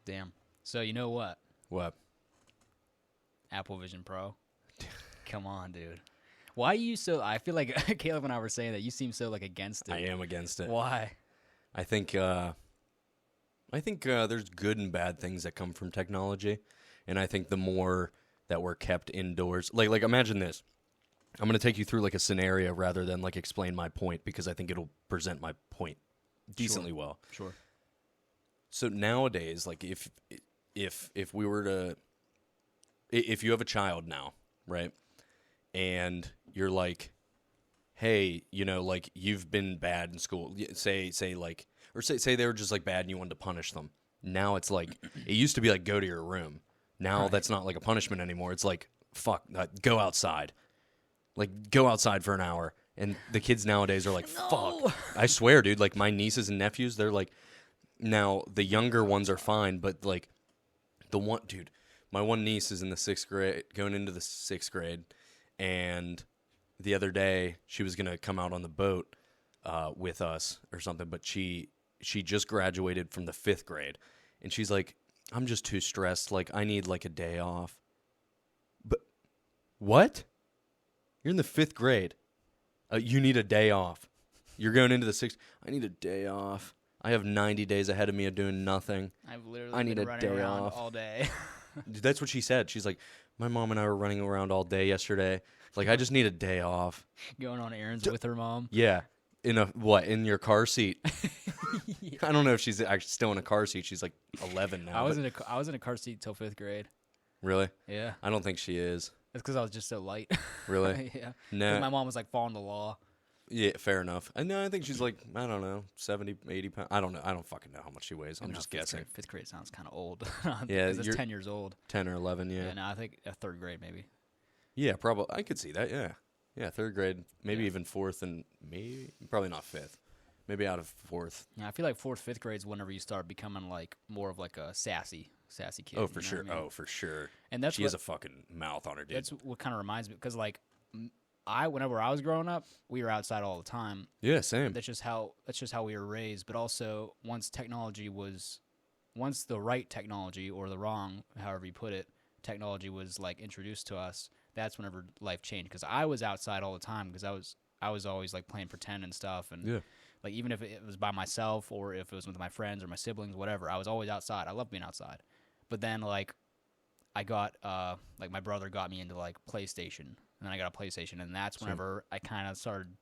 Damn. So you know what? What? Apple Vision Pro. Come on, dude. Why are you so... I feel like Caleb and I were saying that you seem so, like, against it. I am against it. Why? I think there's good and bad things that come from technology, and I think the more that we're kept indoors... Like imagine this. I'm going to take you through, like, a scenario rather than, like, explain my point, because I think it'll present my point decently well. Sure. So nowadays, like, if we were to... If you have a child now, right, and you're like, hey, you know, like, you've been bad in school, say like, or say they were just, like, bad and you wanted to punish them. Now it's like, it used to be like, go to your room. Now that's not like a punishment anymore. It's like, fuck, go outside. Like, go outside for an hour. And the kids nowadays are like, fuck. I swear, dude, like, my nieces and nephews, they're like, now the younger ones are fine, but, like, my one niece is in the 6th grade, going into the 6th grade, and the other day she was going to come out on the boat with us or something, but she just graduated from the 5th grade, and she's like, I'm just too stressed, like, I need, like, a day off. But what? You're in the 5th grade. You need a day off. You're going into the 6th. I need a day off. I have 90 days ahead of me of doing nothing. I've literally been running around all day. That's what she said. She's like, my mom and I were running around all day yesterday. Like, I just need a day off. Going on errands with her mom. Yeah. In your car seat? Yeah. I don't know if she's actually still in a car seat. She's like 11 now. I was in a car seat till 5th grade. Really? Yeah. I don't think she is. It's because I was just so light. Really? Yeah. No. My mom was like following the law. Yeah, fair enough. No, I think she's like, I don't know, 70, 80 pounds. I don't know. I don't fucking know how much she weighs. I'm just guessing. 5th grade sounds kind of old. Yeah. It's 10 years old. 10 or 11, yeah. Yeah, no, I think 3rd grade maybe. Yeah, probably. I could see that, yeah. Yeah, 3rd grade, maybe even 4th, and probably not 5th. Maybe out of 4th. Yeah, I feel like 4th, 5th grade is whenever you start becoming like more of like a sassy kid. Oh, for sure. I mean? Oh, for sure. And she has a fucking mouth on her, dude. That's what kind of reminds me, because like whenever I was growing up, we were outside all the time. Yeah, same. That's just how we were raised. But also, once the right technology or the wrong, however you put it, technology was like introduced to us, that's whenever life changed. Because I was outside all the time, because I was always like playing pretend and stuff, and like even if it was by myself or if it was with my friends or my siblings, whatever, I was always outside. I love being outside. But then like I got like my brother got me into like PlayStation, and then I got a PlayStation, and that's whenever I kind of started.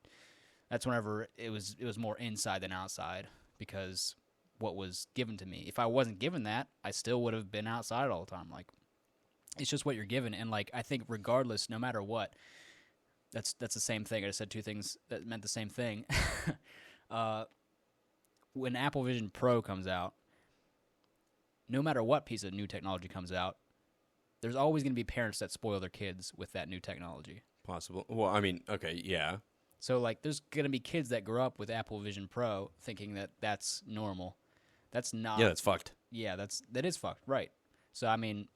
That's whenever it was more inside than outside, because what was given to me. If I wasn't given that, I still would have been outside all the time. Like, it's just what you're given, and like I think regardless, no matter what, that's the same thing. I just said two things that meant the same thing. When Apple Vision Pro comes out, no matter what piece of new technology comes out, there's always going to be parents that spoil their kids with that new technology. Possible. Well, I mean, okay, yeah. So, like, there's going to be kids that grow up with Apple Vision Pro thinking that that's normal. That's not. Yeah, that's fucked. Yeah, that is fucked, right. So, I mean,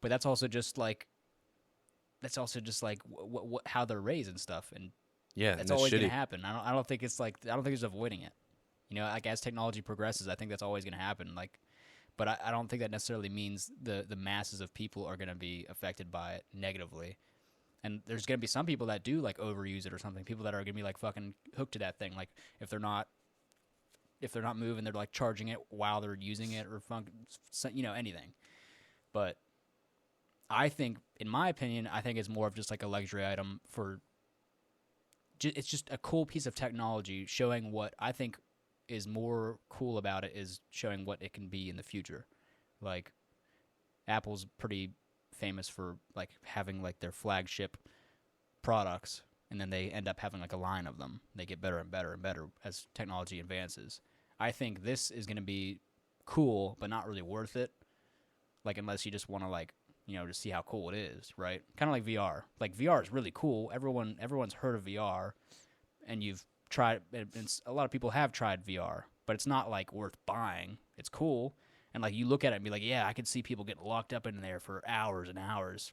but that's also just like what how they're raised and stuff, and yeah, that's always going to happen. I don't think there's avoiding it. You know, like as technology progresses, I think that's always going to happen. Like, but I don't think that necessarily means the masses of people are going to be affected by it negatively. And there's going to be some people that do like overuse it or something. People that are going to be like fucking hooked to that thing. Like if they're not moving, they're like charging it while they're using it or anything. But I think, in my opinion, it's more of just like a luxury item for. It's just a cool piece of technology showing what I think is more cool about it is showing what it can be in the future. Like Apple's pretty famous for like having like their flagship products, and then they end up having like a line of them. They get better and better and better as technology advances. I think this is going to be cool, but not really worth it. Like unless you just want to like, to see how cool it is, right? Kind of like VR. Like VR is really cool. Everyone's heard of VR, and you've tried. And a lot of people have tried VR, but it's not like worth buying. It's cool. And like you look at it and be like, yeah, I could see people getting locked up in there for hours and hours.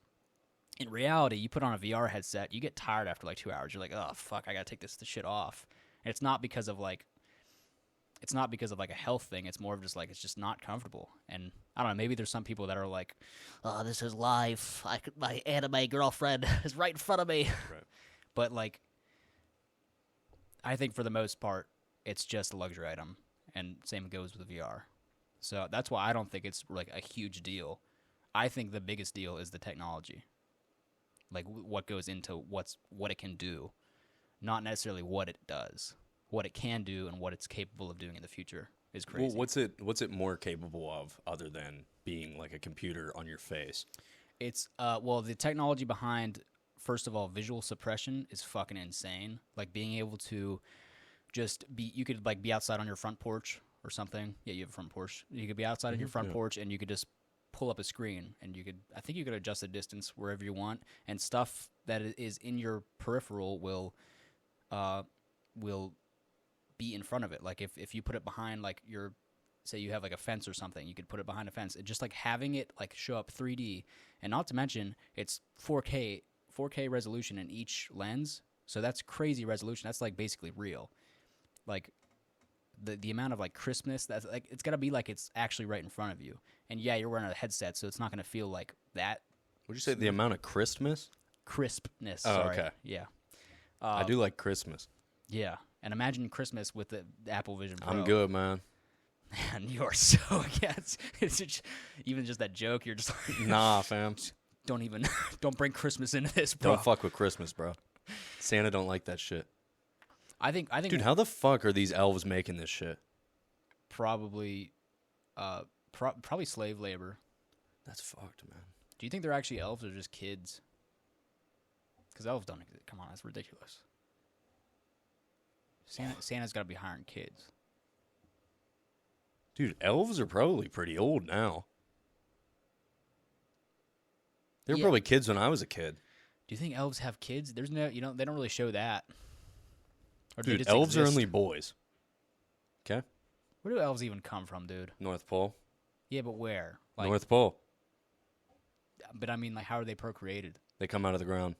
in reality, you put on a VR headset, you get tired after like 2 hours. You're like, oh fuck, I gotta take this shit off. And it's not because of like a health thing. It's more of just like it's just not comfortable. And I don't know. Maybe there's some people that are like, oh, this is life. My anime girlfriend is right in front of me. Right. But like, I think for the most part, it's just a luxury item, and same goes with VR. So that's why I don't think it's like a huge deal. I think the biggest deal is the technology, like what goes into what it can do, not necessarily what it does. What it can do and what it's capable of doing in the future is crazy. Well, what's it more capable of other than being like a computer on your face? It's the technology behind, first of all, visual suppression is fucking insane. Like being able to just you could like be outside on your front porch or something. Yeah, you have a front porch. You could be outside on your front porch and you could just pull up a screen and I think you could adjust the distance wherever you want, and stuff that is in your peripheral will be in front of it. Like if you put it behind like say you have like a fence or something, you could put it behind a fence. And just like having it like show up 3D, and not to mention it's 4K resolution in each lens. So that's crazy resolution. That's like basically real. Like the amount of like crispness that's like it's got to be like it's actually right in front of you. And yeah, you're wearing a headset, so it's not going to feel like that. Would you say the amount of crispness? Crispness. Oh, sorry. okay. Yeah. I do like Christmas. Yeah. And imagine Christmas with the Apple Vision Pro. I'm good, man. Man, you are so against. It's just, even just that joke, you're just like, Nah, fam. Don't bring Christmas into this, bro. Don't fuck with Christmas, bro. Santa don't like that shit. I think. Dude, how the fuck are these elves making this shit? Probably, probably slave labor. That's fucked, man. Do you think they're actually elves or just kids? Because elves don't exist. Come on, that's ridiculous. Santa's got to be hiring kids. Dude, elves are probably pretty old now. They were probably kids when I was a kid. Do you think elves have kids? There's no, they don't really show that. Or do dude, they just elves exist? are only boys. Okay? Where do elves even come from, dude? North Pole. Yeah, but where? Like, North Pole. But I mean, like, how are they procreated? They come out of the ground.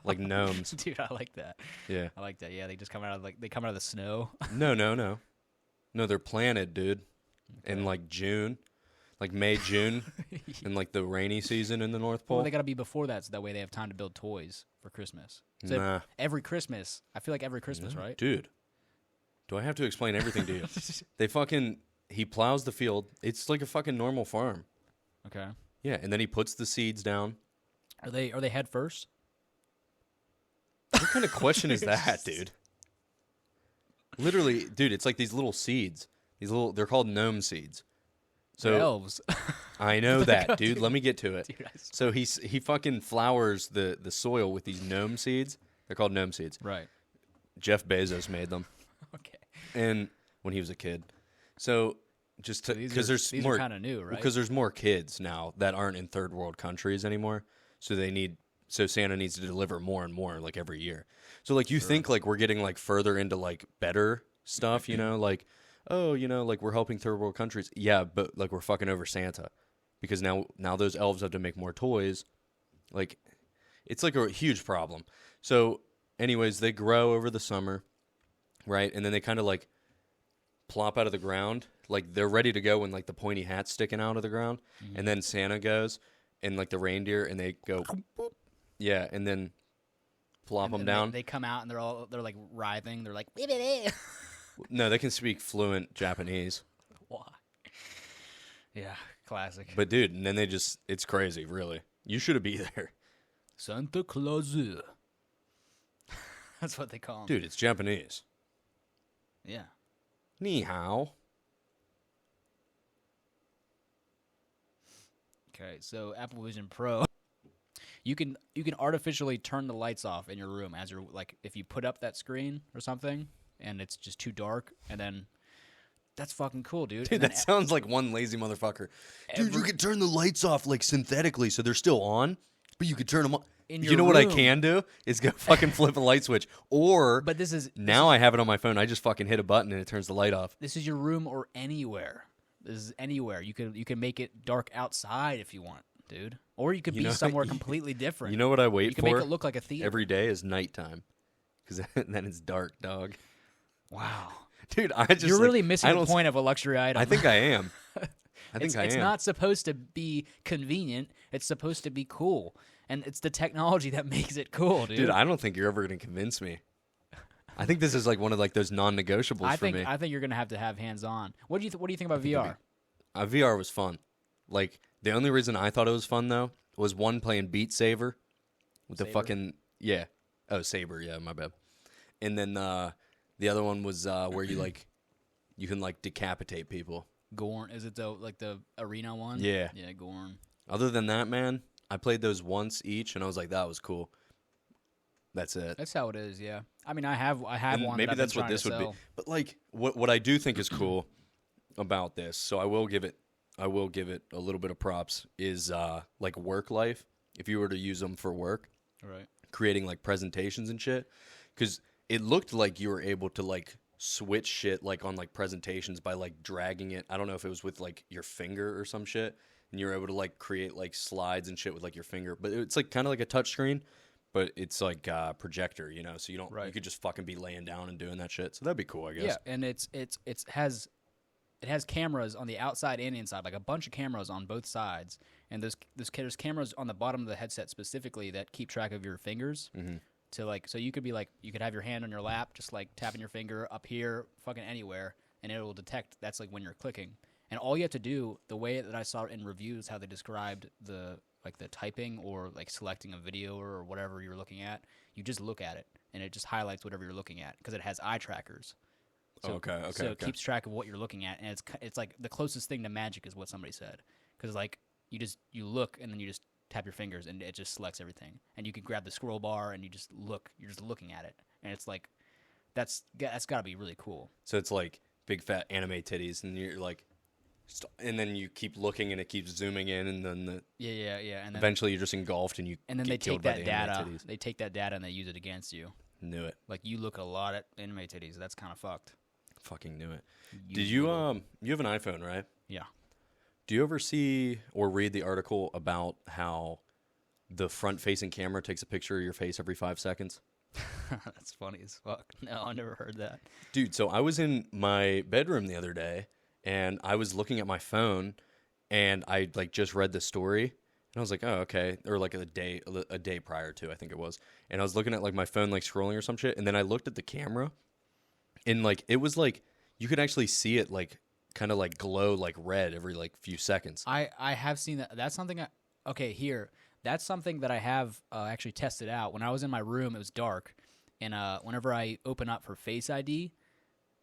Like gnomes. Dude, I like that. Yeah. I like that. Yeah, they just come out of the snow. No. No, they're planted, dude. Okay. In like June. Like May, June. In like the rainy season in the North Pole. Well, they got to be before that so that way they have time to build toys for Christmas. So nah. Every Christmas. I feel like every Christmas, right? Dude. Do I have to explain everything to you? He plows the field. It's like a fucking normal farm. Okay. Yeah, and then he puts the seeds down. Are they head first? What kind of question is that, dude? Literally, dude, it's like these little seeds. They're called gnome seeds. So they're elves. I know that, dude. Let me get to it. Dude, so he fucking flowers the soil with these gnome seeds. They're called gnome seeds. Right. Jeff Bezos made them. Okay. And when he was a kid. So just because there's these more are kind of new, right? Because there's more kids now that aren't in third world countries anymore. So Santa needs to deliver more and more like every year. So like you think like we're getting like further into like better stuff, like like we're helping third world countries. Yeah, but like we're fucking over Santa because now those elves have to make more toys. Like it's like a huge problem. So anyways, they grow over the summer, right? And then they kind of like plop out of the ground. Like they're ready to go when like the pointy hat's sticking out of the ground. Mm-hmm. And then Santa goes and like the reindeer and they go boop. Yeah, and then plop them down. They come out and they're like writhing. They're like, no, they can speak fluent Japanese. Why? Yeah, classic. But dude, and then it's crazy, really. You should be there. Santa Claus. That's what they call him. Dude, it's Japanese. Yeah. Ni hao. Okay, so Apple Vision Pro. You can artificially turn the lights off in your room as you're like if you put up that screen or something and it's just too dark, and then that's fucking cool, dude. Dude, that sounds like one lazy motherfucker. Dude, you can turn the lights off like synthetically so they're still on, but you could turn them on. You know what I can do is go fucking flip a light switch, or but I have it on my phone. I just fucking hit a button and it turns the light off. This is your room or anywhere. This is anywhere. You can make it dark outside if you want. dude. Or you could You be know- somewhere completely different. You know what I you wait can for make it look like a theater. every day is nighttime, because then it's dark, dog. Wow. Dude, I just You're like, really I missing the don't- point of a luxury item. I think I am. I think it's, I it's am. not supposed to be convenient. It's supposed to be cool. And it's the technology that makes it cool, dude. Dude, I don't think you're ever gonna convince me. I think this is like one of like those non-negotiables for me. I think you're gonna have to have hands-on. What do you think about VR? VR was fun. Like the only reason I thought it was fun though was one playing Beat Saber with the Saber? fucking Saber, yeah, my bad. And then the other one was where you can like decapitate people. Gorn, is it the arena one? Yeah. Yeah, Gorn. Other than that, man, I played those once each, and I was like, that was cool. That's it. That's how it is. Yeah. I mean, I have And one. maybe that I've that's been what trying this to would sell. be. But like, what I do think is cool about this, so I will give it a little bit of props. Is like work life. If you were to use them for work, Right. creating like presentations and shit, because it looked like you were able to like switch shit like on like presentations by like dragging it. I don't know if it was with like your finger or some shit, and you're able to like create like slides and shit with like your finger. But it's like kind of like a touch screen, but it's like projector, you know. So you don't Right. you could just fucking be laying down and doing that shit. So that'd be cool, I guess. Yeah, and it has cameras on the outside and inside, like a bunch of cameras on both sides, and there's cameras on the bottom of the headset specifically that keep track of your fingers. Mm-hmm. To like, so you could have your hand on your lap, just like tapping your finger up here, fucking anywhere, and it will detect that's like when you're clicking. And all you have to do, the way that I saw it in reviews, how they described the typing or like selecting a video or whatever you're looking at, you just look at it and it just highlights whatever you're looking at because it has eye trackers. So, Okay. So it keeps track of what you're looking at, and it's like the closest thing to magic is what somebody said, because like you look and then you just tap your fingers and it just selects everything, and you can grab the scroll bar and you just look. You're just looking at it, and it's like that's got to be really cool. So it's like big fat anime titties, and you're like, and then you keep looking, and it keeps zooming in, and then Yeah, and then eventually you're just engulfed, and you and then get they take killed by that the anime data. titties. They take that data and they use it against you. Knew it. Like you look a lot at anime titties. That's kind of fucked. Fucking knew it. Did you you have an iPhone, right? Yeah. Do you ever see or read the article about how the front-facing camera takes a picture of your face every 5 seconds? That's funny as fuck. No, I never heard that. Dude, so I was in my bedroom the other day, and I was looking at my phone, and I like just read the story, and I was like, oh, okay. Or like a day prior to, I think it was. And I was looking at like my phone, like scrolling or some shit, and then I looked at the camera, and like it was like you could actually see it like kind of like glow like red every like few seconds. I have seen that. That's something. That's something that I have actually tested out. When I was in my room, it was dark, and whenever I open up for Face ID,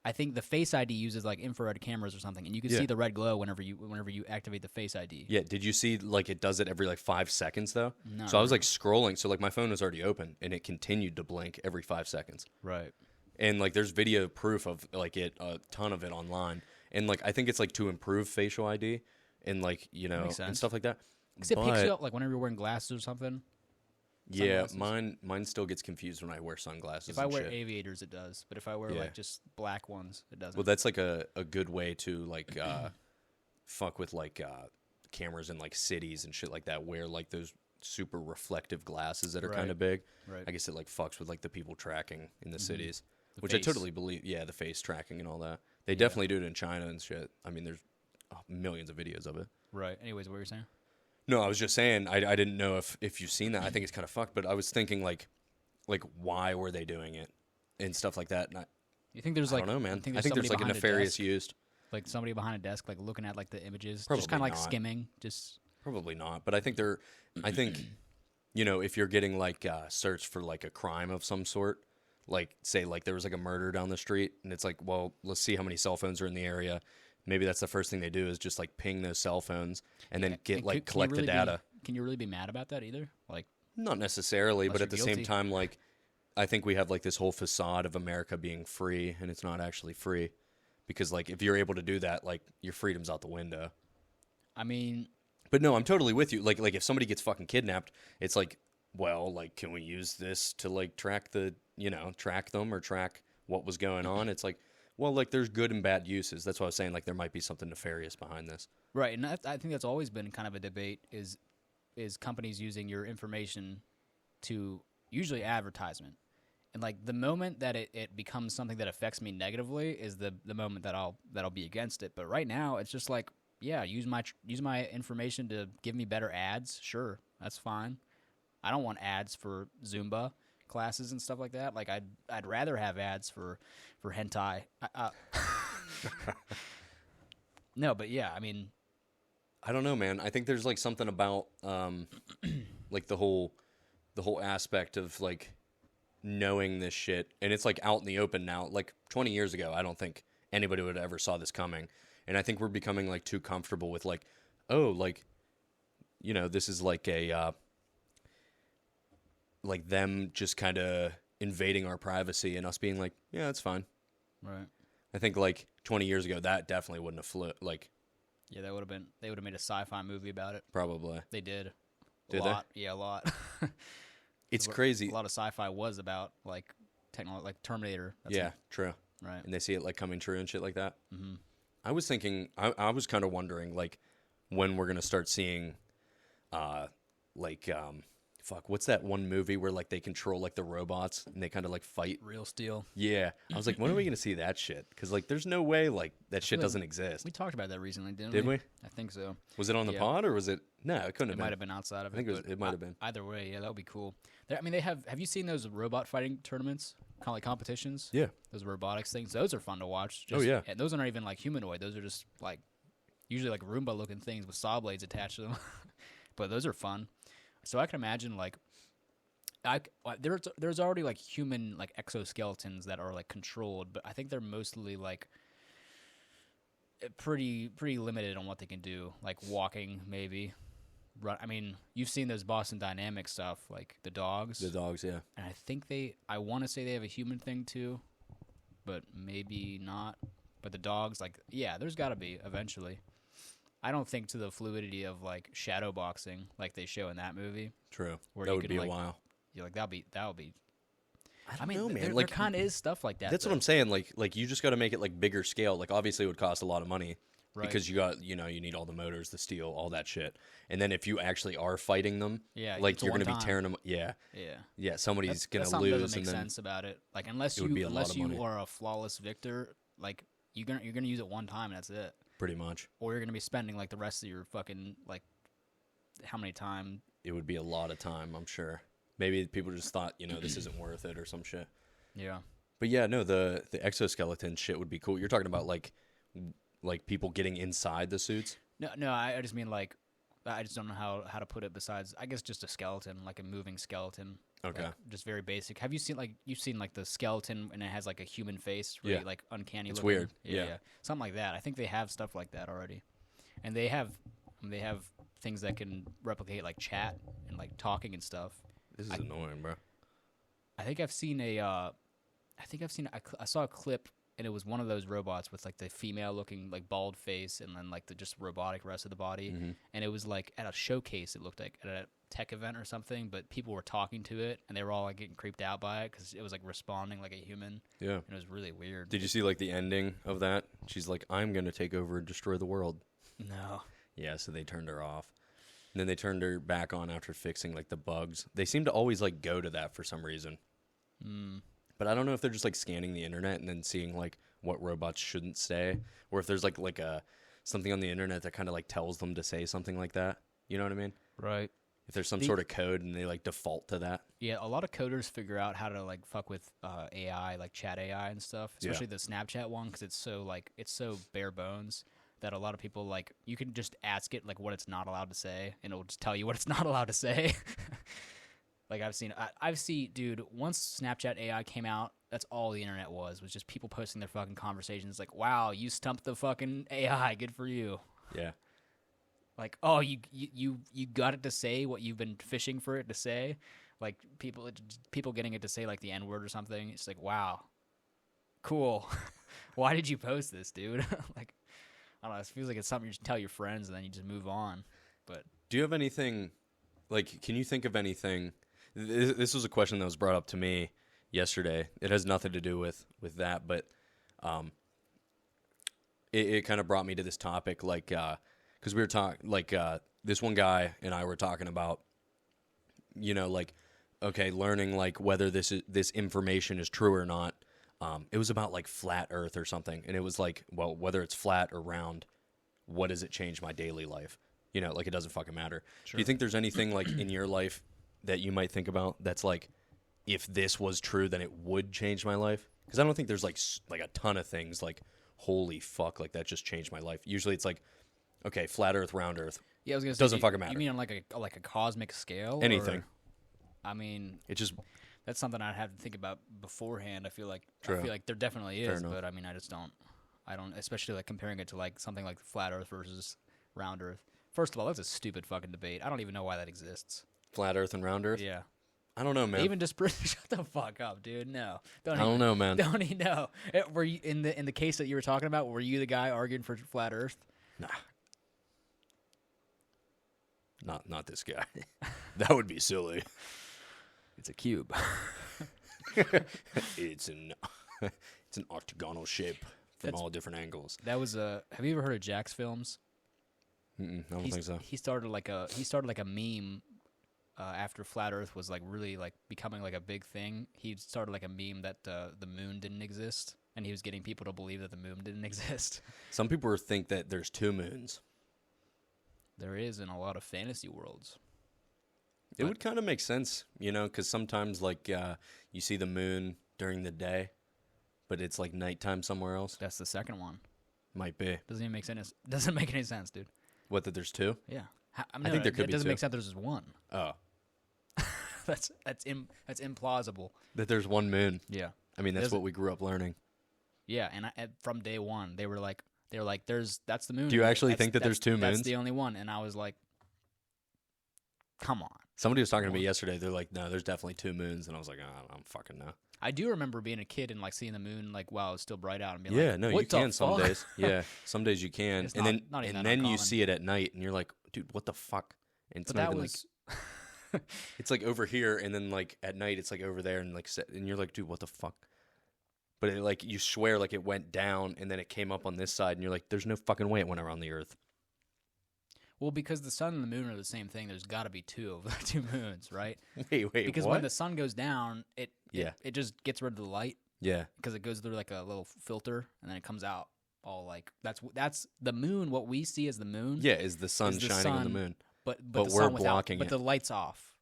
I think the Face ID uses like infrared cameras or something, and you can see the red glow whenever you activate the Face ID. Yeah, did you see like it does it every like 5 seconds though? No. So I was like scrolling, so like my phone was already open, and it continued to blink every 5 seconds. Right. And like there's video proof of like it, a ton of it online, and like I think it's like to improve facial ID and like Makes and sense. stuff like that. Because it picks But- you up like whenever you're wearing glasses or something. Yeah, Sunglasses. mine still gets confused when I wear sunglasses. If I and wear shit. aviators, it does. But if I wear Yeah. like just black ones, it doesn't. Well, that's like a good way to like fuck with like cameras in like cities and shit like that. Wear like those super reflective glasses that are Right. kind of big. Right. I guess it like fucks with like the people tracking in the cities, The which I face. totally believe. Yeah, the face tracking and all that. They definitely do it in China and shit. I mean, there's millions of videos of it. Right. Anyways, what were you saying? No, I was just saying I didn't know if you've seen that. I think it's kind of fucked, but I was thinking like why were they doing it and stuff like that. And You think there's I like don't know, man. You I think there's somebody like a behind nefarious desk? use. Like somebody behind a desk, like looking at like the images, Probably just kind of like not. skimming, just Probably not, but I think if you're getting like searched for like a crime of some sort, like say like there was like a murder down the street, and it's like, well, let's see how many cell phones are in the area. Maybe that's the first thing they do is just like ping those cell phones and then get And like can you collect really the data. Can you really be mad about that either? Like, Not necessarily, but Unless at the you're same guilty. time, like I think we have like this whole facade of America being free, and it's not actually free. Because like if you're able to do that, like your freedom's out the window. I mean, But no, I'm totally with you. Like if somebody gets fucking kidnapped, it's like, well, like can we use this to like track track them or track what was going on? It's like, well, like there's good and bad uses. That's why I was saying like there might be something nefarious behind this. right, and I think that's always been kind of a debate. Is is companies using your information to usually advertisement. And like the moment that it becomes something that affects me negatively is the moment that I'll be against it. But right now it's just like, yeah, use my information to give me better ads. Sure, that's fine. I don't want ads for Zumba classes and stuff like that. Like I'd rather have ads for hentai. No, but yeah, I mean, I don't know, man. I think there's like something about like the whole aspect of like knowing this shit, and it's like out in the open now. Like 20 years ago, I don't think anybody would ever saw this coming, and I think we're becoming like too comfortable with like, oh, like, you know, this is like a like them just kind of invading our privacy and us being like, yeah, that's fine. right. I think like 20 years ago, that definitely wouldn't have flew. Like, Yeah, they would have made a sci-fi movie about it. probably. They did. Did a lot. Yeah, a lot. It's crazy. A lot of sci-fi was about like technology, like Terminator. That's Yeah, it. true. Right. And they see it like coming true and shit like that. Mm-hmm. I was thinking, I was kind of wondering like when we're gonna start seeing, like, fuck, what's that one movie where like they control like the robots and they kind of like fight? Real Steel. Yeah, I was like, when are we gonna see that shit? Because like, there's no way like that shit like doesn't exist. We talked about that recently, didn't Did we? I think so. Was it on the Yeah. pod or was it? No, it couldn't It have might been. have been outside of it. I think but it might have been. Either way, yeah, that would be cool. I mean, they have you seen those robot fighting tournaments? Kind of like competitions? Yeah. Those robotics things. Those are fun to watch. Oh, yeah. And those aren't even like humanoid. Those are just like usually like Roomba looking things with saw blades attached to them. But those are fun. So I can imagine like there's already like human like exoskeletons that are like controlled, but I think they're mostly like pretty limited on what they can do, like walking maybe. Run. I mean, you've seen those Boston Dynamics stuff, like the dogs. The dogs, yeah. And I think I want to say they have a human thing too, but maybe not. But the dogs, like, yeah, there's got to be eventually. I don't think to the fluidity of like shadow boxing, like they show in that movie. True. Where That you would could, be a like, while. You're like that would be. I mean, know, man. There Like, kind of is stuff like that. that's what I'm saying. Like you just got to make it like bigger scale. Like obviously it would cost a lot of money Right. because you got, you know, you need all the motors, the steel, all that shit. And then if you actually are fighting them, Yeah, like it's a you're going to be one-time. tearing them. Yeah. Yeah. Yeah. Somebody's going That's to something that lose. doesn't And make then sense about it. Like unless it would be a lot of money. you are a flawless victor, like you're gonna use it one time and that's it. pretty much, Or you're gonna be spending like the rest of your fucking like how many time? it would be a lot of time, I'm sure. Maybe people just thought, you know, this isn't worth it or some shit. Yeah. But yeah, no, the exoskeleton shit would be cool. You're talking about like people getting inside the suits? No, I just mean like I just don't know how to put it besides I guess just a skeleton, like a moving skeleton. Okay. Like, just very basic. Have you seen you've seen like the skeleton and it has like a human face, really Yeah. like uncanny It's looking? weird. Yeah, Yeah. something like that. I think they have stuff like that already, and they have things that can replicate like chat and like talking and stuff. This is annoying, bro. I think I've seen I saw a clip and it was one of those robots with like the female looking like bald face and then like the just robotic rest of the body. Mm-hmm. And it was like at a showcase, it looked like at a tech event or something, but people were talking to it and they were all like getting creeped out by it because it was like responding like a human. Yeah. And it was really weird. Did you see like the ending of that? She's like, I'm going to take over and destroy the world. No. Yeah, so they turned her off. And then they turned her back on after fixing like the bugs. They seem to always like go to that for some reason. Mm. But I don't know if they're just like scanning the internet and then seeing like what robots shouldn't say, or if there's like a something on the internet that kind of like tells them to say something like that. You know what I mean? Right. If there's some sort of code and they like default to that. Yeah, a lot of coders figure out how to like fuck with AI, like chat AI and stuff, especially the Snapchat one because it's so bare bones that a lot of people like you can just ask it like what it's not allowed to say and it'll just tell you what it's not allowed to say. Like I've seen, dude, once Snapchat AI came out, that's all the internet was just people posting their fucking conversations like, wow, you stumped the fucking AI, good for you. Yeah. Like, oh, you got it to say what you've been fishing for it to say. Like people getting it to say like the N-word or something. It's like, wow, cool. Why did you post this, dude? Like, I don't know. It feels like it's something you should tell your friends and then you just move on. But do you have anything, like, can you think of anything? This was a question that was brought up to me yesterday. It has nothing to do with that, but it kind of brought me to this topic, like, because because we were talking, like, this one guy and I were talking about, like, okay, learning, like, whether this information is true or not. It was about, like, flat Earth or something, and it was like, well, whether it's flat or round, what does it change my daily life? Like, it doesn't fucking matter. Sure. Do you think there's anything, like, in your life that you might think about that's, like, if this was true, then it would change my life? Because I don't think there's, like a ton of things, like, holy fuck, like, that just changed my life. Usually it's like, okay, flat Earth, round Earth. Yeah, I was gonna say, doesn't fucking matter. You mean on like a cosmic scale? Anything. I mean, It just... that's something I'd have to think about beforehand. I feel like True. There definitely Fair is, enough. but I mean, I don't, especially like comparing it to like something like flat Earth versus round Earth. First of all, that's a stupid fucking debate. I don't even know why that exists. Flat Earth and round Earth? Yeah. I don't know, man. Even just shut the fuck up, dude. No, I don't know, man. Don't even know. Were you in the case that you were talking about? Were you the guy arguing for flat Earth? Nah. Not this guy. That would be silly. It's a cube. It's an octagonal shape from all different angles. That was a. Have you ever heard of Jack's Films? I don't think so. He started like a meme after flat Earth was like really like becoming like a big thing. He started like a meme that the moon didn't exist, and he was getting people to believe that the moon didn't exist. Some people think that there's 2 moons. There is in a lot of fantasy worlds. It would kind of make sense, because sometimes like you see the moon during the day, but it's like nighttime somewhere else. That's the second one. Might be. Doesn't even make sense. Doesn't make any sense, dude. What, that there's 2? Yeah. I think there could be It doesn't 2. make sense. There's just one. Oh. That's implausible. That there's 1 moon. Yeah. I mean, that's what we grew up learning. Yeah, and from day one, they were like, that's the moon. Do you actually think that there's 2 moons? That's the only one. And I was like, come on. Somebody was talking to me yesterday. They're like, no, there's definitely 2 moons. And I was like, I don't fucking know. I do remember being a kid and like seeing the moon like while it's still bright out and being Yeah, like, no, what you can the some fuck? days. Yeah, some days you can. It's And not then even and that then you uncommon. see it at night and you're like, dude, what the fuck? And it's But not that even was like it's like over here, and then like at night it's like over there, and like and you're like, dude, what the fuck? But it, like, you swear like it went down and then it came up on this side, and you're like, there's no fucking way it went around the Earth. well, because the sun and the moon are the same thing. There's got to be 2 of the 2 moons, right? Wait, Because what? when the sun goes down, it just gets rid of the light Yeah, because it goes through like a little filter and then it comes out all like that's the moon. What we see as the moon, yeah, is the sun Is the shining on the sun. moon? but But the we're sun without, blocking but it. the lights off.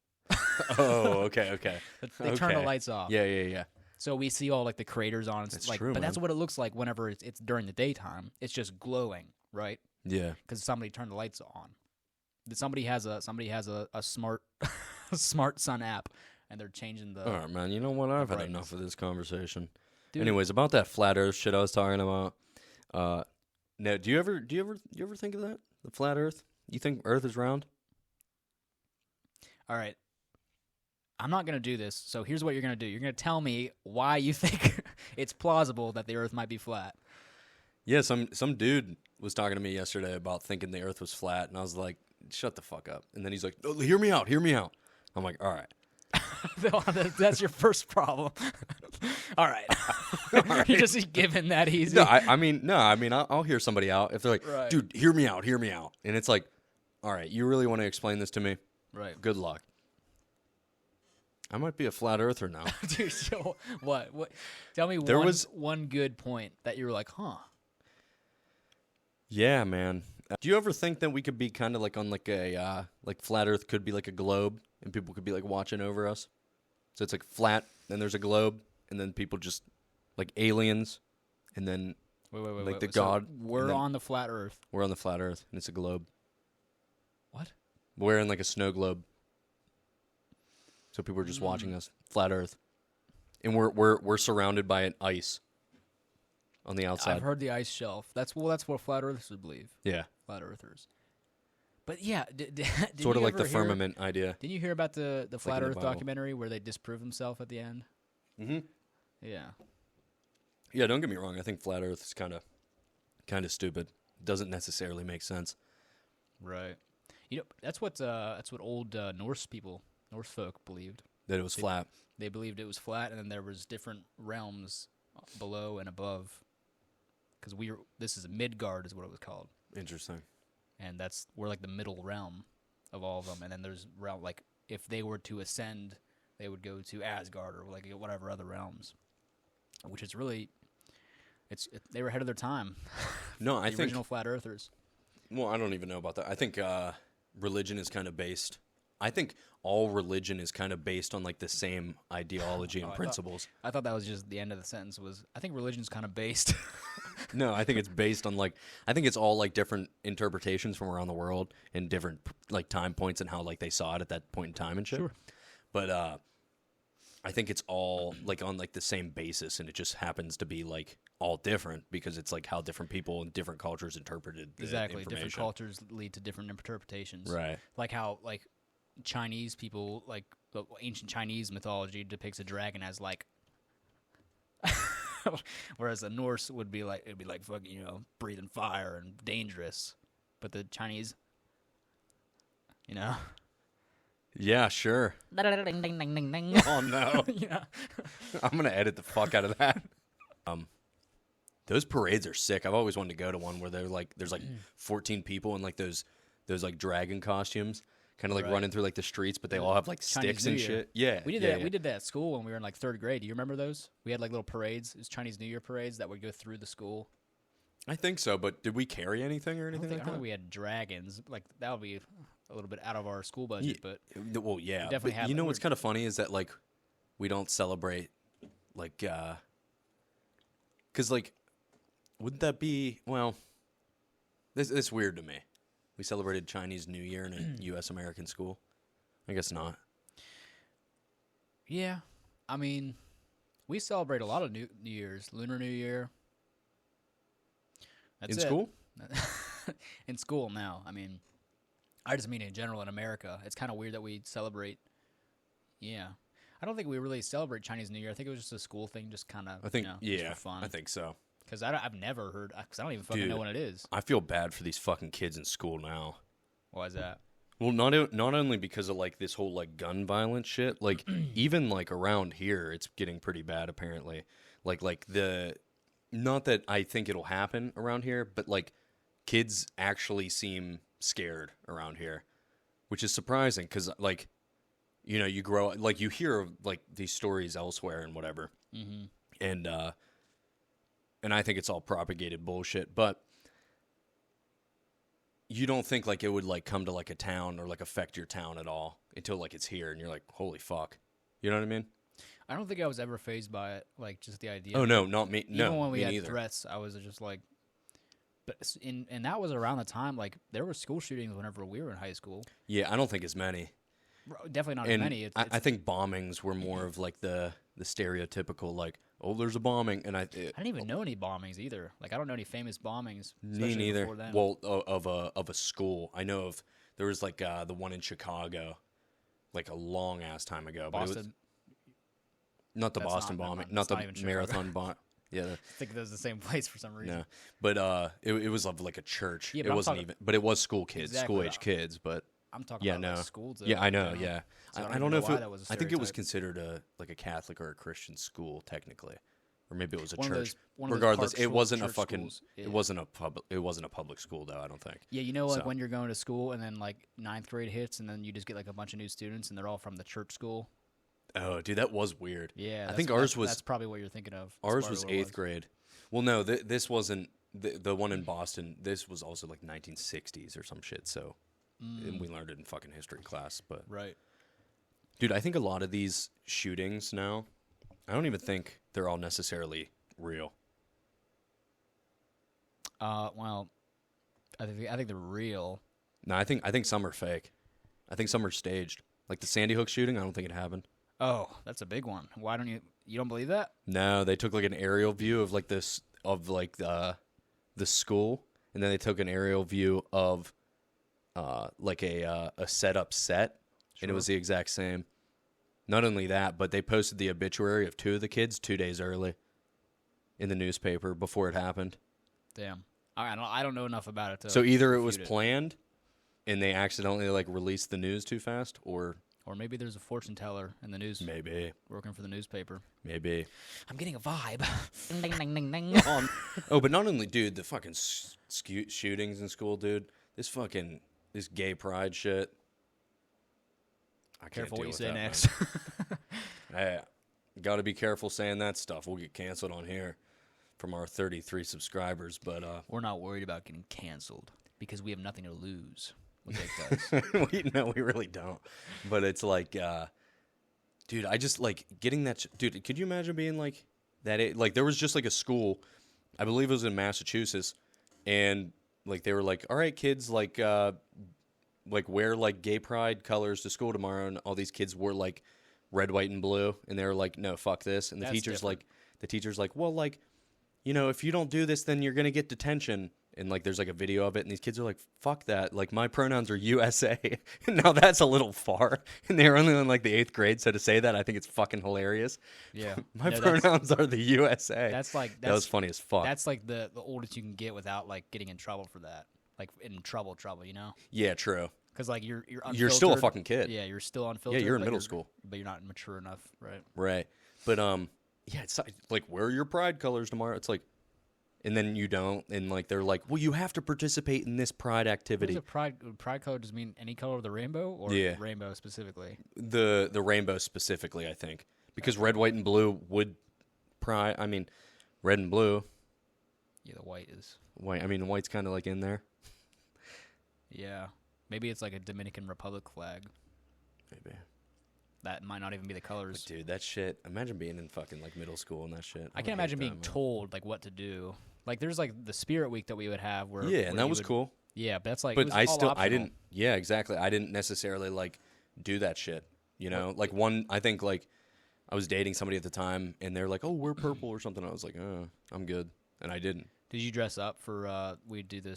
Oh, okay. They turn the Okay. lights off. Yeah. So we see all like the craters on. That's like, true, but that's man. what it looks like whenever it's during the daytime. It's just glowing, right? Yeah. Because somebody turned the lights on. Somebody has a smart smart sun app, and they're changing the. All right, man. You know what? I've had brightness. enough of this conversation. Dude, Anyways, about that flat Earth shit I was talking about. Now, do you ever think of that? The flat Earth? You think Earth is round? all right. I'm not gonna do this. So here's what you're gonna do. You're gonna tell me why you think it's plausible that the Earth might be flat. Yeah, some dude was talking to me yesterday about thinking the Earth was flat, and I was like, shut the fuck up. And then he's like, oh, hear me out. I'm like, all right. That's your first problem. All right. You're just giving that easy. No, I mean, I'll hear somebody out if they're like, Right. dude, hear me out. And it's like, all right, you really want to explain this to me? Right. Good luck. I might be a flat earther now. Dude, so what? Tell me There was- one good point that you were like, huh? Yeah, man. Do you ever think that we could be kind of like on like a like flat Earth could be like a globe, and people could be like watching over us? So it's like flat, then there's a globe, and then people just like aliens, and then Wait. Like the So god, we're and then- on the flat Earth. we're on the flat Earth, and it's a globe. What? We're in like a snow globe. So people are just watching us, flat Earth, and we're surrounded by an ice on the outside. I've heard the ice shelf. That's what flat Earthers would believe. Yeah, Flat Earthers. But yeah, did sort of you like the ever hear- firmament idea. Didn't you hear about the flat in the Earth Bible. documentary where they disprove himself at the end? Mm-hmm. Yeah. Yeah, don't get me wrong. I think flat Earth is kind of stupid. Doesn't necessarily make sense. Right. You know, that's what old Norse folk believed. That it was flat. They believed it was flat, and then there was different realms below and above. Because this is Midgard, is what it was called. Interesting. and we're like the middle realm of all of them. And then there's realm like if they were to ascend, they would go to Asgard or like whatever other realms, which is really they were ahead of their time. No, I the think original flat earthers. Well, I don't even know about that. I think religion is kind of based. I think all religion is kind of based on like the same ideology and principles. I thought that was just the end of the sentence. Was I think religion's kind of based. No, I think it's based on like I think it's all like different interpretations from around the world and different like time points and how like they saw it at that point in time and shit. Sure. But I think it's all like on like the same basis, and it just happens to be like all different because it's like how different people and different cultures interpreted the exactly. Different information. cultures lead to different interpretations. Right. Like how like Chinese people, like the ancient Chinese mythology depicts a dragon as like, whereas the Norse it'd be like fucking breathing fire and dangerous, but the Chinese, Yeah, sure. ding ding ding ding ding. Oh no. Yeah. I'm gonna edit the fuck out of that. Those parades are sick. I've always wanted to go to one where there's like 14 people in like those like dragon costumes, kind of like Right. running through like the streets, but they all have like Chinese sticks New and Year. shit. Yeah, We did yeah, that. yeah. We did that at school when we were in like third grade. Do you remember those? We had like little parades. It was Chinese New Year parades that would go through the school. I think so, but did we carry anything or I don't anything think, I like don't think that? we had dragons. Like that would be a little bit out of our school budget, but Well, yeah. definitely But have- you know what's we're- kind of funny is that like we don't celebrate like because like wouldn't that be this weird to me. We celebrated Chinese New Year in a U.S. American school. I guess not. yeah. I mean, we celebrate a lot of New Year's, Lunar New Year. That's In it. school? In school now. I mean, I just mean in general in America. It's kind of weird that we celebrate. Yeah. I don't think we really celebrate Chinese New Year. I think it was just a school thing, just kind of, I think just yeah, for fun. I think so. Because I've never heard, because I don't even fucking Dude. know when it is. I feel bad for these fucking kids in school now. Why is that? Well, not only because of like this whole like gun violence shit, like even like around here, it's getting pretty bad apparently. Like the, not that I think it'll happen around here, but like kids actually seem scared around here, which is surprising because like, you grow like you hear like these stories elsewhere and whatever, and I think it's all propagated bullshit, but you don't think like it would like come to like a town or like affect your town at all until like it's here and you're like, holy fuck. You know what I mean? I don't think I was ever fazed by it, like just the idea. Oh no, not me. No, Even when we me had neither. threats, I was just like, but and that was around the time like there were school shootings whenever we were in high school. Yeah, I don't think as many. Definitely not as And many. I think bombings were more of like the stereotypical like, oh, there's a bombing, and I didn't even know any bombings either. Like I don't know any famous bombings. me especially neither. before then. Well, of a school, I know of. There was like the one in Chicago, like a long ass time ago. But it was, Boston. not the That's Boston not- bombing, that's not the not even Chicago. marathon bomb. Yeah, I think it was the same place for some reason. no, but it was of like a church. Yeah, but it I'm wasn't talking- even, but it was school kids, Exactly. school age kids. But I'm talking yeah, about no, like schools. yeah, I know, you yeah. So I even don't know if why it, that was a I think it was stereotype. considered like a Catholic or a Christian school technically, or maybe it was a One of church. those- one of those Regardless, park it schools, wasn't a church fucking. schools. Yeah. It wasn't a public. It wasn't a public school though. I don't think. Yeah, like So- when you're going to school and then like ninth grade hits and then you just get like a bunch of new students and they're all from the church school. Oh, dude, that was weird. Yeah, I think ours that's, was that's probably what you're thinking of. That's ours probably was what it 8th grade. Well, no, this wasn't the one in Boston. This was also like 1960s or some shit. So, and we learned it in fucking history class. But Right. dude, I think a lot of these shootings now, I don't even think they're all necessarily real. Well, I think they're real. No, I think some are fake. I think some are staged. Like the Sandy Hook shooting, I don't think it happened. Oh, that's a big one. Why don't you don't believe that? No, they took like an aerial view of like this of like the school, and then they took an aerial view of like a set, and it was the exact same. Not only that, but they posted the obituary of 2 of the kids 2 days early in the newspaper before it happened. Damn. I don't know enough about it to. So either it was refute planned, and they accidentally like released the news too fast, or or maybe there's a fortune teller in the news maybe. working for the newspaper. I'm getting a vibe. ding ding ding ding. Oh, but not only, dude, the fucking shootings in school, dude. this gay pride shit. I can't Careful deal what you with say that, next. Hey, got to be careful saying that stuff. We'll get canceled on here from our 33 subscribers. But we're not worried about getting canceled because we have nothing to lose. What Jake does. no, we really don't. But it's like, dude, I just like getting that. Dude, could you imagine being like that? Like there was just like a school, I believe it was in Massachusetts, and like they were like, all right, kids, like wear like gay pride colors to school tomorrow, and all these kids wore like red, white, and blue, and they were like, no, fuck this, and the That's teacher's like, well, like, you know, if you don't do this, then you're gonna get detention, and like there's like a video of it, and these kids are like, fuck that, like my pronouns are USA. Now that's a little far, and they're only in like the 8th grade, so to say that, I think it's fucking hilarious. Yeah, my pronouns are the USA. That was funny as fuck. That's like the oldest you can get without like getting in trouble for that. Like in trouble, you know? Yeah, true. Because like you're still a fucking kid. Yeah, you're still unfiltered. Yeah, you're in middle school, but you're not mature enough, right? Right. But yeah, it's like wear your pride colors tomorrow. It's like, and then you don't, and like they're like, well, you have to participate in this pride activity. Pride color does mean any color of the rainbow, or rainbow specifically? The rainbow specifically, I think, because red, white, and blue would pride. I mean, red and blue. Yeah, the white is white. I mean, white's kind of like in there. Yeah. Maybe it's like a Dominican Republic flag. Maybe. That might not even be the colors. But dude, that shit. Imagine being in fucking like middle school and that shit. I can't imagine being told like what to do. Like there's like the Spirit Week that we would have where and that was cool. Yeah, but that's like. But I didn't. Yeah, exactly. I didn't necessarily like do that shit. You know, like I think like I was dating somebody at the time, and they're like, "Oh, wear purple or something." I was like, "Oh, I'm good," and I didn't. Did you dress up for? We do the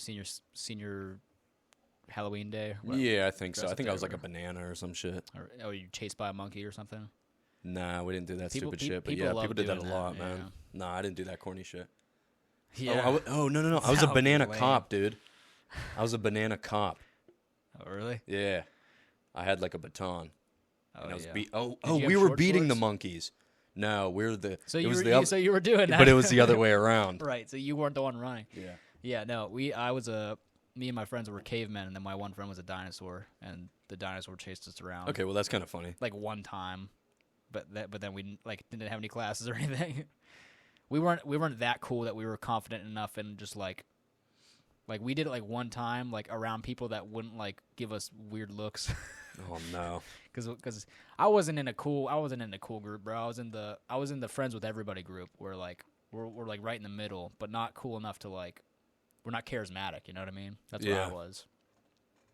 senior Halloween day? Yeah, I think so. I think I was like a banana or some shit. Or you chased by a monkey or something? Nah, we didn't do that stupid shit. But yeah, people did that a lot, man. Yeah. Nah, I didn't do that corny shit. Yeah. No. I was a banana cop, dude. I was a banana cop. Oh, really? Yeah. I had like a baton. Oh, and I was yeah. We were beating the monkeys. No, we're the. So you were doing that, but it was the other way around. Right. So you weren't the one running. Yeah. Yeah. No. Me and my friends were cavemen, and then my one friend was a dinosaur, and the dinosaur chased us around. Okay, well that's kind of funny. Like one time, but then we like didn't have any classes or anything. We weren't that cool that we were confident enough and just like we did it like one time like around people that wouldn't like give us weird looks. Oh no. Because I wasn't in a cool group, bro. I was in the friends with everybody group where like we're like right in the middle, but not cool enough to like. We're not charismatic, you know what I mean? That's what I was.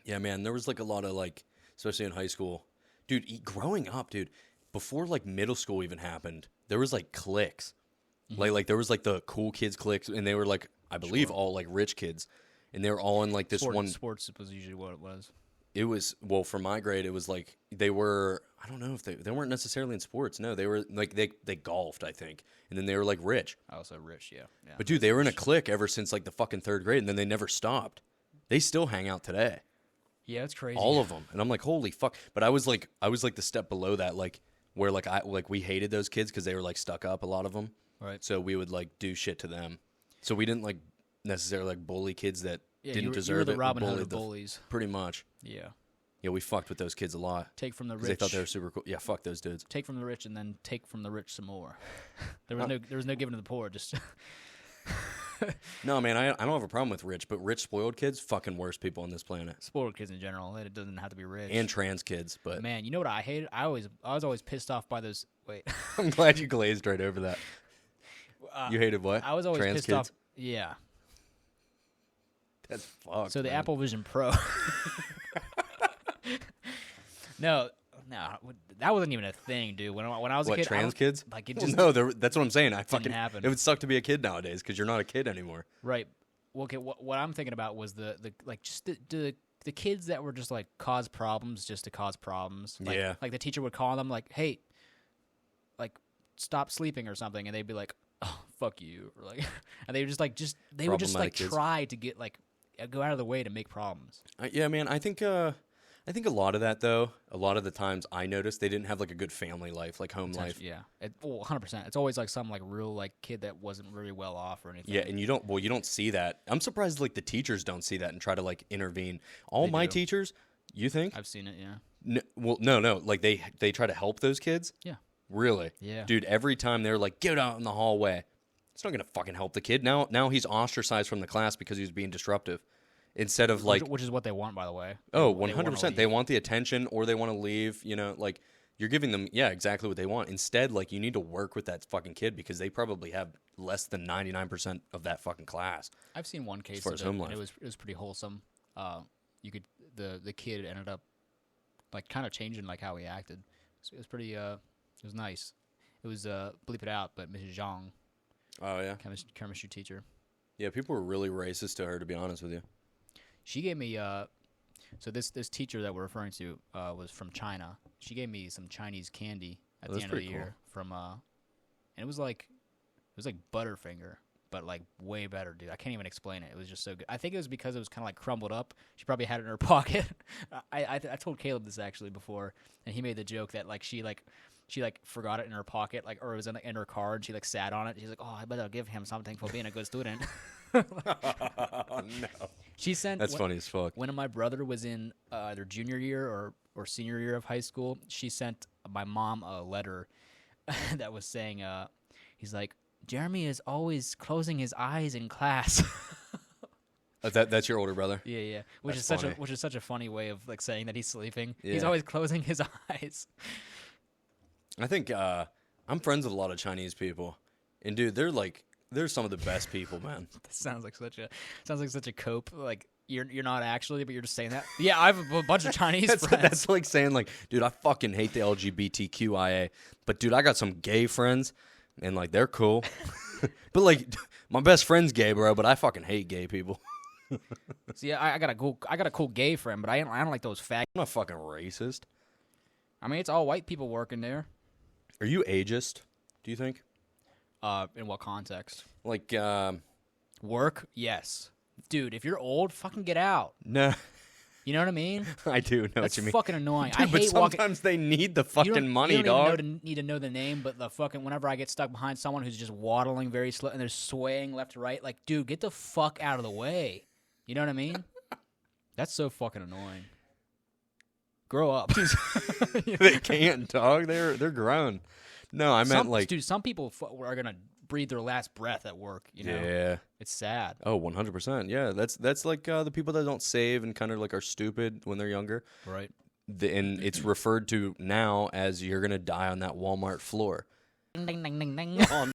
Yeah, man, there was like a lot of like, especially in high school. Dude, growing up, dude, before like middle school even happened, there was like cliques. Mm-hmm. Like there was like the cool kids cliques, and they were like, I believe all like rich kids. And they were all in like this one. Sports was usually what it was. It was, well, for my grade, it was like they were, I don't know if they weren't necessarily in sports. No, they were like, they golfed, I think. And then they were like rich. Oh, so rich, yeah. But dude, they were in a clique ever since like the fucking 3rd grade, and then they never stopped. They still hang out today. Yeah, it's crazy. All of them. And I'm like, holy fuck. But I was like the step below that, like where like we hated those kids because they were like stuck up, a lot of them. Right. So we would like do shit to them. So we didn't like necessarily like bully kids that didn't deserve you were the it. Robin Hood of bullies. Pretty much. Yeah. Yeah, we fucked with those kids a lot. Take from the rich. They thought they were super cool. Yeah, fuck those dudes. Take from the rich and then take from the rich some more. There was no giving to the poor. Just No, man, I don't have a problem with rich, but rich spoiled kids, fucking worst people on this planet. Spoiled kids in general. It doesn't have to be rich. And trans kids, but man, you know what I hated? I was always pissed off by those. Wait, I'm glad you glazed right over that. You hated what? I was always trans pissed kids? off. Yeah. That's fucked. So the man. Apple Vision Pro. No, that wasn't even a thing, dude. When I was a kid, trans kids? Like it just that's what I'm saying. happen. It would suck to be a kid nowadays because you're not a kid anymore. Right. Well, okay. What I'm thinking about was the kids that were just like cause problems just to cause problems. Like, yeah. Like the teacher would call them like, "Hey, like stop sleeping" or something, and they'd be like, "Oh, fuck you," or like, and they would just like they would just like kids. try to get like go out of the way to make problems. Yeah, man. I think I think a lot of that, though, a lot of the times I noticed they didn't have like a good family life, like home life. Yeah, 100%. It's always like some like real like kid that wasn't really well off or anything. Yeah, and you don't see that. I'm surprised like the teachers don't see that and try to like intervene. All my teachers, you think? I've seen it. Yeah. No. Like they try to help those kids. Yeah. Really? Yeah. Dude, every time they're like, get out in the hallway. It's not gonna fucking help the kid. Now he's ostracized from the class because he was being disruptive. Instead of like, which is what they want, by the way. oh, 100%. They want the attention, or they want to leave. You know, like you're giving them, exactly what they want. Instead, like you need to work with that fucking kid because they probably have less than 99% of that fucking class. I've seen one case far as of it, home and life. it was pretty wholesome. The kid ended up like kind of changing like how he acted. It was pretty it was nice. It was bleep it out, but Mrs. Zhang, Oh yeah, chemistry teacher. yeah. People were really racist to her, to be honest with you. She gave me so this teacher that we're referring to was from China. She gave me some Chinese candy at the that's end of the pretty year from and it was like Butterfinger, but like way better, dude. I can't even explain it. It was just so good. I think it was because it was kind of like crumbled up. She probably had it in her pocket. I told Caleb this actually before, and he made the joke that like she forgot it in her pocket, like, or it was in her car, and she like sat on it. She's like, "Oh, I better give him something for being a good student." Oh no. She sent. That's funny as fuck. When my brother was in either junior year or senior year of high school, she sent my mom a letter that was saying, he's like, Jeremy is always closing his eyes in class. That's your older brother? Yeah. Which That's is such a funny way of like saying that he's sleeping. Yeah. He's always closing his eyes. I think I'm friends with a lot of Chinese people, and dude, they're some of the best people, man. That sounds like such a cope. Like you're not actually, but you're just saying that. Yeah, I have a bunch of Chinese friends. That's like saying like, dude, I fucking hate the LGBTQIA, but dude, I got some gay friends, and like they're cool. But like, my best friend's gay, bro. But I fucking hate gay people. See, I got a cool gay friend, but I don't like those fag. I'm not fucking racist. I mean, it's all white people working there. Are you ageist? Do you think? In what context? Like, Work? Yes. Dude, if you're old, fucking get out. no, You know what I mean? I do know That's what you mean. fucking annoying. Dude, I but hate walking. sometimes they need the fucking money, you dog. don't even need to know the name, but the fucking whenever I get stuck behind someone who's just waddling very slow and they're swaying left to right, like, dude, get the fuck out of the way. You know what I mean? That's so fucking annoying. Grow up. They can't, dog. They're grown. No, I meant like, dude, some people are gonna breathe their last breath at work. You know, yeah. it's sad. Oh, 100%. Yeah, that's like the people that don't save and kind of like are stupid when they're younger. Right. And it's referred to now as you're gonna die on that Walmart floor. Ding, ding, ding, ding.